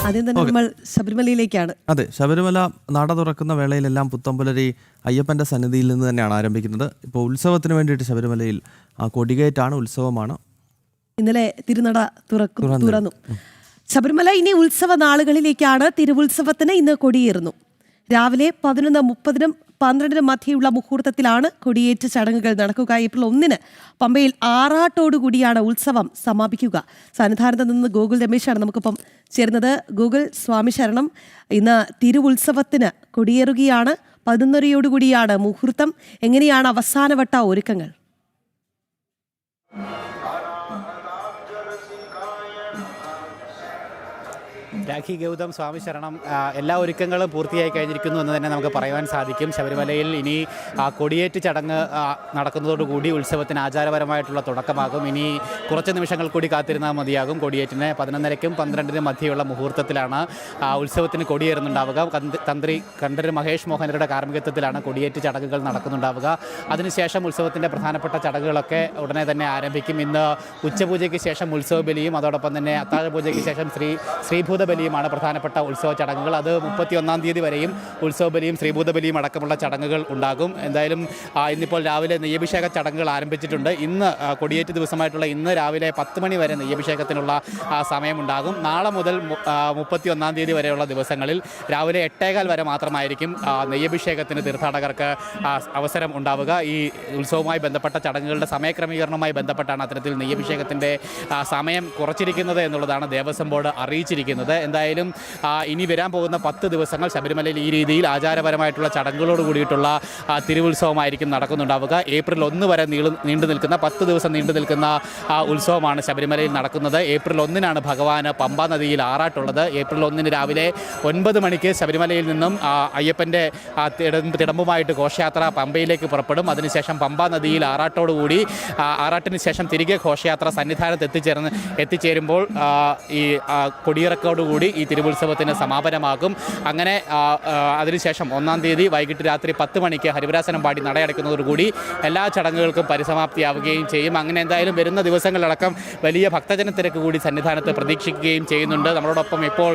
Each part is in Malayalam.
ആദ്യം തന്നെ നമ്മൾ ശബരിമലയിലേക്കാണ്. അതെ, ശബരിമല നട തുറക്കുന്ന വേളയിലെല്ലാം പുത്തമ്പുലരി അയ്യപ്പന്റെ സന്നിധിയിൽ നിന്ന് തന്നെയാണ് ആരംഭിക്കുന്നത്. ഇപ്പോൾ ഉത്സവത്തിന് വേണ്ടിയിട്ട് ശബരിമലയിൽ കൊടികയറ്റാണ്, ഉത്സവമാണ്. ഇന്നലെ തിരുനട തുറന്നു. ശബരിമല ഇനി ഉത്സവ നാളുകളിലേക്കാണ്. തിരുവുത്സവത്തിന് ഇന്ന് കൊടിയേറുന്നു. രാവിലെ 11:30-നും 12-നും മധ്യയുള്ള മുഹൂർത്തത്തിലാണ് കൊടിയേറ്റ് ചടങ്ങുകൾ നടക്കുക. ഏപ്രിൽ 1-ന് പമ്പയിൽ ആറാട്ടോടുകൂടിയാണ് ഉത്സവം സമാപിക്കുക. സന്നിധാനത്ത് നിന്ന് ഗോകുൽ രമേശാണ് നമുക്കിപ്പം ചേരുന്നത്. ഗോകുൽ, സ്വാമി ശരണം. ഇന്ന് തിരുവുത്സവത്തിന് കൊടിയേറുകയാണ്. 11:30 മുഹൂർത്തം. എങ്ങനെയാണ് അവസാനവട്ട ഒരുക്കങ്ങൾ? രാഖി ഗൗതം, സ്വാമി ശരണം. എല്ലാ ഒരുക്കങ്ങളും പൂർത്തിയായി കഴിഞ്ഞിരിക്കുന്നു എന്ന് തന്നെ നമുക്ക് പറയുവാൻ സാധിക്കും. ശബരിമലയിൽ ഇനി കൊടിയേറ്റ് ചടങ്ങ് നടക്കുന്നതോടുകൂടി ഉത്സവത്തിന് ആചാരപരമായിട്ടുള്ള തുടക്കമാകും. ഇനി കുറച്ച് നിമിഷങ്ങൾ കൂടി കാത്തിരുന്നാൽ മതിയാകും. കൊടിയേറ്റിന് 11:30-നും 12-നും മധ്യയുള്ള മുഹൂർത്തത്തിലാണ് ഉത്സവത്തിന് കൊടിയേറുന്നുണ്ടാവുക. തന്ത്രി കണ്ഠരര് മഹേഷ് മോഹനരുടെ കാർമ്മികത്വത്തിലാണ് കൊടിയേറ്റ് ചടങ്ങുകൾ നടക്കുന്നുണ്ടാവുക. അതിനുശേഷം ഉത്സവത്തിൻ്റെ പ്രധാനപ്പെട്ട ചടങ്ങുകളൊക്കെ ഉടനെ തന്നെ ആരംഭിക്കും. ഇന്ന് ഉച്ചപൂജയ്ക്ക് ശേഷം ഉത്സവ ബലിയും അതോടൊപ്പം തന്നെ അത്താഴപൂജയ്ക്ക് ശേഷം ശ്രീഭൂത ബലിയുമാണ് പ്രധാനപ്പെട്ട ഉത്സവ ചടങ്ങുകൾ. അത് 31-ാം തീയതി വരെയും ഉത്സവ ബലിയും ശ്രീഭൂത ബലിയും അടക്കമുള്ള ചടങ്ങുകൾ ഉണ്ടാകും. എന്തായാലും ഇന്നിപ്പോൾ രാവിലെ നെയ്യഭിഷേക ചടങ്ങുകൾ ആരംഭിച്ചിട്ടുണ്ട്. ഇന്ന് കൊടിയേറ്റ് ദിവസമായിട്ടുള്ള ഇന്ന് രാവിലെ 10 മണി വരെ നെയ്യഭിഷേകത്തിനുള്ള സമയമുണ്ടാകും. നാളെ മുതൽ 31-ാം തീയതി വരെയുള്ള ദിവസങ്ങളിൽ രാവിലെ 8:15 വരെ മാത്രമായിരിക്കും നെയ്യഭിഷേകത്തിന് തീർത്ഥാടകർക്ക് അവസരം ഉണ്ടാവുക. ഈ ഉത്സവവുമായി ബന്ധപ്പെട്ട ചടങ്ങുകളുടെ സമയക്രമീകരണവുമായി ബന്ധപ്പെട്ടാണ് അത്തരത്തിൽ നെയ്യഭിഷേകത്തിൻ്റെ സമയം കുറച്ചിരിക്കുന്നത് എന്നുള്ളതാണ് ദേവസ്വം ബോർഡ് അറിയിച്ചിരിക്കുന്നത്. എന്തായാലും ഇനി വരാൻ പോകുന്ന 10 ദിവസങ്ങൾ ശബരിമലയിൽ ഈ രീതിയിൽ ആചാരപരമായിട്ടുള്ള ചടങ്ങുകളോട് കൂടിയിട്ടുള്ള തിരുവുത്സവമായിരിക്കും നടക്കുന്നുണ്ടാവുക. ഏപ്രിൽ 1 വരെ നീണ്ടു നിൽക്കുന്ന 10 ദിവസം നീണ്ടു നിൽക്കുന്ന ഉത്സവമാണ് ശബരിമലയിൽ നടക്കുന്നത്. ഏപ്രിൽ 1-നാണ് ഭഗവാന് പമ്പാ നദിയിൽ ആറാട്ടുള്ളത്. ഏപ്രിൽ 1-ന് രാവിലെ 9 മണിക്ക് ശബരിമലയിൽ നിന്നും അയ്യപ്പൻ്റെ തിടമ്പുമായിട്ട് ഘോഷയാത്ര പമ്പയിലേക്ക് പുറപ്പെടും. അതിനുശേഷം പമ്പാ നദിയിൽ ആറാട്ടോടുകൂടി ആറാട്ടിന് ശേഷം തിരികെ ഘോഷയാത്ര സന്നിധാനത്ത് എത്തിച്ചേരുമ്പോൾ ഈ കൊടിയിറക്കോടുകൂടി ഈ തിരുവുത്സവത്തിന് സമാപനമാകും. അങ്ങനെ അതിനുശേഷം 1-ാം തീയതി വൈകിട്ട് രാത്രി 10 മണിക്ക് ഹരിവരാസനം പാടി നടയടക്കുന്നതോടുകൂടി എല്ലാ ചടങ്ങുകൾക്കും പരിസമാപ്തിയാവുകയും ചെയ്യും. അങ്ങനെ എന്തായാലും വരുന്ന ദിവസങ്ങളിലടക്കം വലിയ ഭക്തജന തിരക്ക് കൂടി സന്നിധാനത്ത് പ്രതീക്ഷിക്കുകയും ചെയ്യുന്നുണ്ട്. നമ്മളോടൊപ്പം ഇപ്പോൾ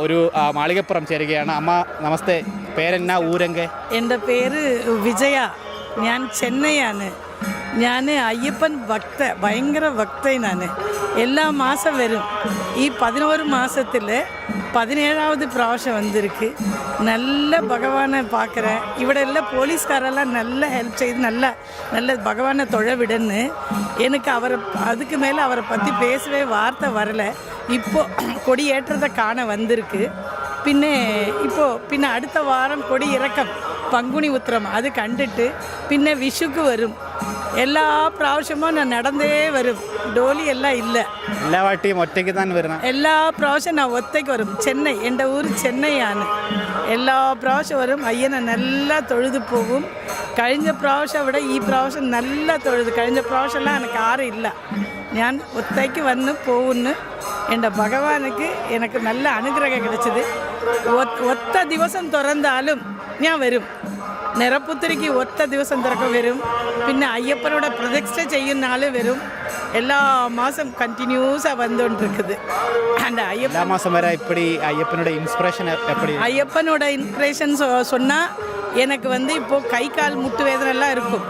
ഒരു മാളികപ്പുറം ചേരുകയാണ്. അമ്മ നമസ്തേ, പേരെന്നാ, ഊരെങ്കെ? എൻ്റെ പേര് വിജയ. ഞാൻ ചെന്നൈയാണ്. ഞാൻ അയ്യപ്പൻ ഭയങ്കര ഭക്തനാണ്. എല്ലാ മാസം വരും. ഈ 11 മാസത്തിൽ 17வது പ്രാവശ്യം വന്നിருக்கு. நல்ல பகவானை பார்க்குறேன். ഇവിടെ எல்லாம் போலீஸ்காரெல்லாம் நல்ல ஹெல்ப் செய்து நல்ல பகவானை தொழ விடன்னு எனக்கு அதுக்கு மேலே அவரை பற்றி பேசவே வார்த்தை வரலை. இப்போது கொடி ஏற்றத்தை காண வந்திருக்கு. പിന്നെ അടുത്ത വാരം കൊടി ഇറക്കം പങ്കുണി ഉത്രം അത് കണ്ടിട്ട് പിന്നെ വിഷുക്ക് വരും. എല്ലാ പ്രാവശ്യവും ഞാൻ നടന്നേ വരും. ഡോലി എല്ലാം ഇല്ല. എല്ലാ വാട്ടിയും ഒറ്റയ്ക്ക് തന്നെ വരണം. എല്ലാ പ്രാവശ്യം ഞാൻ ഒറ്റയ്ക്ക് വരും. ചെന്നൈ, എൻ്റെ ഊർ ചെന്നൈയാണ്. എല്ലാ പ്രാവശ്യം വരും. അയ്യനെ നല്ല തൊഴുത് പോകും. കഴിഞ്ഞ പ്രാവശ്യം അവിടെ, ഈ പ്രാവശ്യം നല്ല തൊഴുത്. കഴിഞ്ഞ പ്രാവശ്യമെല്ലാം എനിക്ക് ആറില്ല. ഞാൻ ഒറ്റയ്ക്ക് വന്ന് പോകുന്നു. എൻ്റെ ഭഗവാനുക്ക് എനിക്ക് നല്ല അനുഗ്രഹം കിടച്ചത്. ഒറ്റ ദിവസം തുറന്നാലും ഞാൻ വരും. നിറപ്പുത്തിരിക്ക് ഒറ്റ ദിവസം തുറക്കം വരും. പിന്നെ അയ്യപ്പനോട് പ്രതിഷ്ഠ ചെയ്യുന്ന ആൾ വരും. എല്ലാ മാസം കണ്ടിന്യൂஸாக வந்துകൊണ്ടിருக்குது. அந்த എല്ലാ മാസം വരെ இப்படி ஐயப்பனோட இன்ஸ்பிரேஷன் எப்படி? ஐயப்பனோட இன்ஸ்பிரேஷன் சொன்னால் எனக்கு இப்போது கை கால் முட்டு வேதனை எல்லாம் இருக்கும்.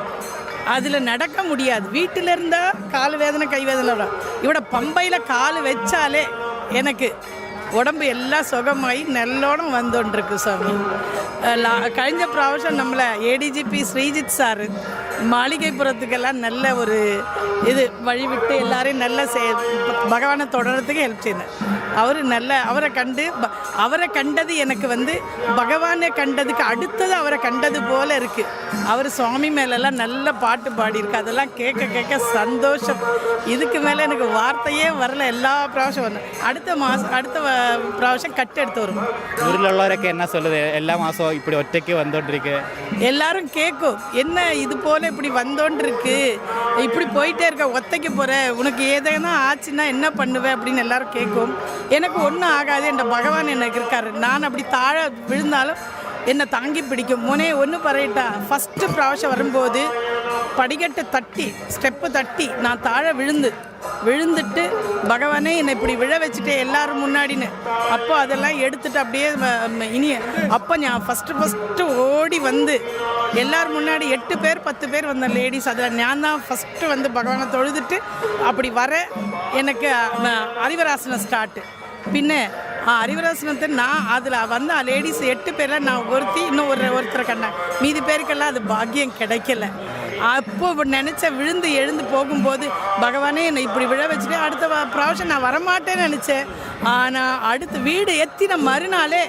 அதில் நடக்க முடியாது. வீட்டில் இருந்தால் கால் வேதனை கை வேதனை வரும். இவட பம்பையில் கால் வச்சாலே எனக்கு உடம்பு எல்லாம் சுகமாகி நல்லோണം வந்துകൊണ്ടിருக்கு சாமி. കഴിഞ്ഞ പ്രാവശ്യം നമ്മളെ ADGP ശ്രീജിത്ത് സാറ് മാളികപ്പുറത്തുക്കെല്ലാം നല്ല ഒരു ഇത് വഴിവിട്ട് എല്ലാവരെയും നല്ല ഭഗവാനെ തുടരத்துக்கு ഹെൽപ്പ് ചെയ്യുന്നത്. அவரை கண்டது எனக்கு பகவானை கண்டதுக்கு அடுத்தது அவரை கண்டது போல இருக்குது. அவர் சுவாமி மேலெல்லாம் நல்ல பாட்டு பாடியிருக்கு. அதெல்லாம் கேட்க சந்தோஷம். இதுக்கு மேலே எனக்கு வார்த்தையே வரல. எல்லா പ്രാവശ്യം വന്നു. അടുത്ത പ്രാവശ്യം കട്ടെടുത്ത് വരും. ஊரிலுள்ளவரൊക്കെ என்ன சொல்லுது? எல்லா மாதம் இப்படி ஒറ്റയ്ക്ക് வந்துകൊണ്ടിருக்கு. எல்லாரும் கேட்கும், என்ன இது போல் இப்படி வந்துകൊണ്ടിருக்கு, இப்படி போயிட்டே இருக்க, ஒத்தைக்கு போகிற, உனக்கு ஏதேனா ஆச்சுன்னா என்ன பண்ணுவேன் அப்படின்னு எல்லாரும் கேட்கும். எனக்கு ஒன்றும் ஆகாது. என் பகவான் எனக்கு இருக்காரு. நான் அப்படி தாழ விழுந்தாலும் என்னை தாங்கி பிடிக்கும். முனே ஒன்று പറയട്ടാ, ഫസ്റ്റ് പ്രാവശ്യം വരുമ്പോൾ படிக்கட்டு தட்டி ஸ்டெப்பு தட்டி நான் தாழ விழுந்துட்டு பகவானே என்னை இப்படி விழ வச்சுட்டு எல்லாரும் முன்னாடின்னு அப்போ அதெல்லாம் எடுத்துட்டு அப்படியே அப்போ நான் ஃபஸ்ட்டு ஓடி வந்து எல்லாரும் முன்னாடி 8 பேர் 10 பேர் வந்த லேடிஸ் அதில் நான் தான் ஃபஸ்ட்டு வந்து பகவானை தொழுதுட்டு அப்படி வர எனக்கு அறிவராசனம் ஸ்டார்ட்டு பின்ன அறிவராசனத்தை நான் அதில் வந்து லேடிஸ் 8 பேரில் நான் இன்னும் ஒருத்தரை கண்டேன். மீதி பேருக்கெல்லாம் அது பாக்கியம் கிடைக்கல. அப்போ நினச்ச விழுந்து எழுந்து போகும்போது பகவானே என்னை இப்படி விழ வச்சுட்டு அடுத்த ப்ராവശ്யம் நான் வரமாட்டேன்னு நினச்சேன். ஆனால் அடுத்து வீடு எத்தின மறுநாளே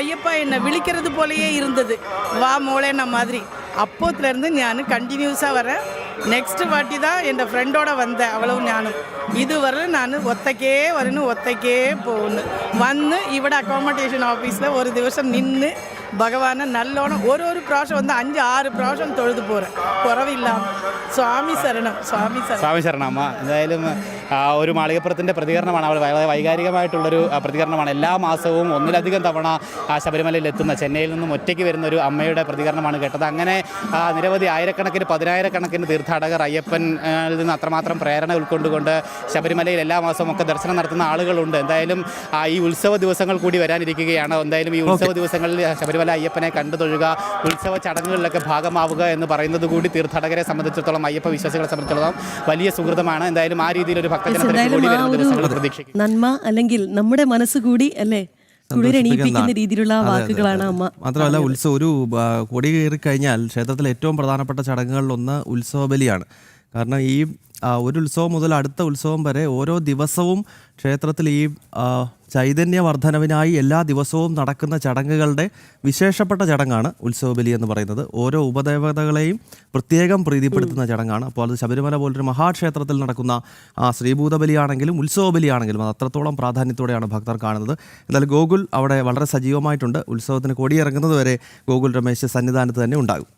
ஐயப்பா என்னை விழிக்கிறது போலயே இருந்தது, வா மோளேன்ன மாதிரி. அப்போத்துலேருந்து ഞാൻ കണ്ടിന്യൂസാக வரேன். നെക്സ്റ്റ് വാട്ടി தான் എൻ്റെ ഫ്രണ്ടോടെ വന്നേ, അവളും ഞാനും. ഇതുവരെ ഞാൻ ഒറ്റയ്ക്കേ വരുന്നു, ഒറ്റയ്ക്കേ പോകുന്നു. വന്ന് ഇവിടെ അക്കോമഡേഷൻ ഓഫീസിൽ ഒരു ദിവസം നിന്ന് ഭഗവാനെ നല്ലോണം ഓരോ പ്രാവശ്യം വന്ന് 5-6 പ്രാവശ്യം തൊഴുതു പോരാ, കുറവില്ല. സ്വാമി ശരണം, സ്വാമി ശരണം. സ്വാമി ശരണം അമ്മ. എന്തായാലും ഒരു മാളികപ്പുറത്തിൻ്റെ പ്രതികരണമാണ്, അവൾ വളരെ വൈകാരികമായിട്ടുള്ളൊരു പ്രതികരണമാണ്. എല്ലാ മാസവും ഒന്നിലധികം തവണ ശബരിമലയിൽ എത്തുന്ന, ചെന്നൈയിൽ നിന്നും ഒറ്റയ്ക്ക് വരുന്ന ഒരു അമ്മയുടെ പ്രതികരണമാണ് കേട്ടത്. അങ്ങനെ നിരവധി ആയിരക്കണക്കിന് 10,000-കണക്കിന് തീർത്ഥാടകർ അയ്യപ്പനിൽ നിന്ന് അത്രമാത്രം പ്രേരണ ഉൾക്കൊണ്ടുകൊണ്ട് ശബരിമലയിൽ എല്ലാ മാസവും ഒക്കെ ദർശനം നടത്തുന്ന ആളുകളുണ്ട്. എന്തായാലും ഈ ഉത്സവ ദിവസങ്ങൾ കൂടി വരാനിരിക്കുകയാണ്. എന്തായാലും ഈ ഉത്സവ ദിവസങ്ങളിൽ ശബരിമല അയ്യപ്പനെ കണ്ടു തൊഴുക, ഉത്സവ ചടങ്ങുകളിലൊക്കെ ഭാഗമാവുക എന്ന് പറയുന്നത് കൂടി തീർത്ഥാടകരെ സംബന്ധിച്ചിടത്തോളം, അയ്യപ്പ വിശ്വാസികളെ സംബന്ധിച്ചിടത്തോളം വലിയ സുഹൃതമാണ്. എന്തായാലും ആ രീതിയിലൊരു നന്മ അല്ലെങ്കിൽ നമ്മുടെ മനസ്സ് കൂടി അല്ലേ കുളിരണിയിപ്പിക്കുന്ന രീതിയിലുള്ള വാക്കുകളാണ് അമ്മ. മാത്രമല്ല ഒരു കൊടി കയറി കഴിഞ്ഞാൽ ക്ഷേത്രത്തിലെ ഏറ്റവും പ്രധാനപ്പെട്ട ചടങ്ങുകളിലൊന്ന് ഉത്സവ ബലിയാണ്. കാരണം ഈ ഒരു ഉത്സവം മുതൽ അടുത്ത ഉത്സവം വരെ ഓരോ ദിവസവും ക്ഷേത്രത്തിൽ ഈ ചൈതന്യവർദ്ധനവിനായി എല്ലാ ദിവസവും നടക്കുന്ന ചടങ്ങുകളുടെ വിശേഷപ്പെട്ട ചടങ്ങാണ് ഉത്സവ ബലി എന്ന് പറയുന്നത്. ഓരോ ഉപദേവതകളെയും പ്രത്യേകം പ്രീതിപ്പെടുത്തുന്ന ചടങ്ങാണ്. അപ്പോൾ അത് ശബരിമല പോലൊരു മഹാക്ഷേത്രത്തിൽ നടക്കുന്ന ശ്രീഭൂത ബലിയാണെങ്കിലും ഉത്സവ ബലിയാണെങ്കിലും അത് അത്രത്തോളം പ്രാധാന്യത്തോടെയാണ് ഭക്തർ കാണുന്നത്. എന്തായാലും ഗോകുൽ അവിടെ വളരെ സജീവമായിട്ടുണ്ട്. ഉത്സവത്തിന് കൊടിയിറങ്ങുന്നത് വരെ ഗോകുൽ രമേശ് സന്നിധാനത്ത് തന്നെ ഉണ്ടാകും.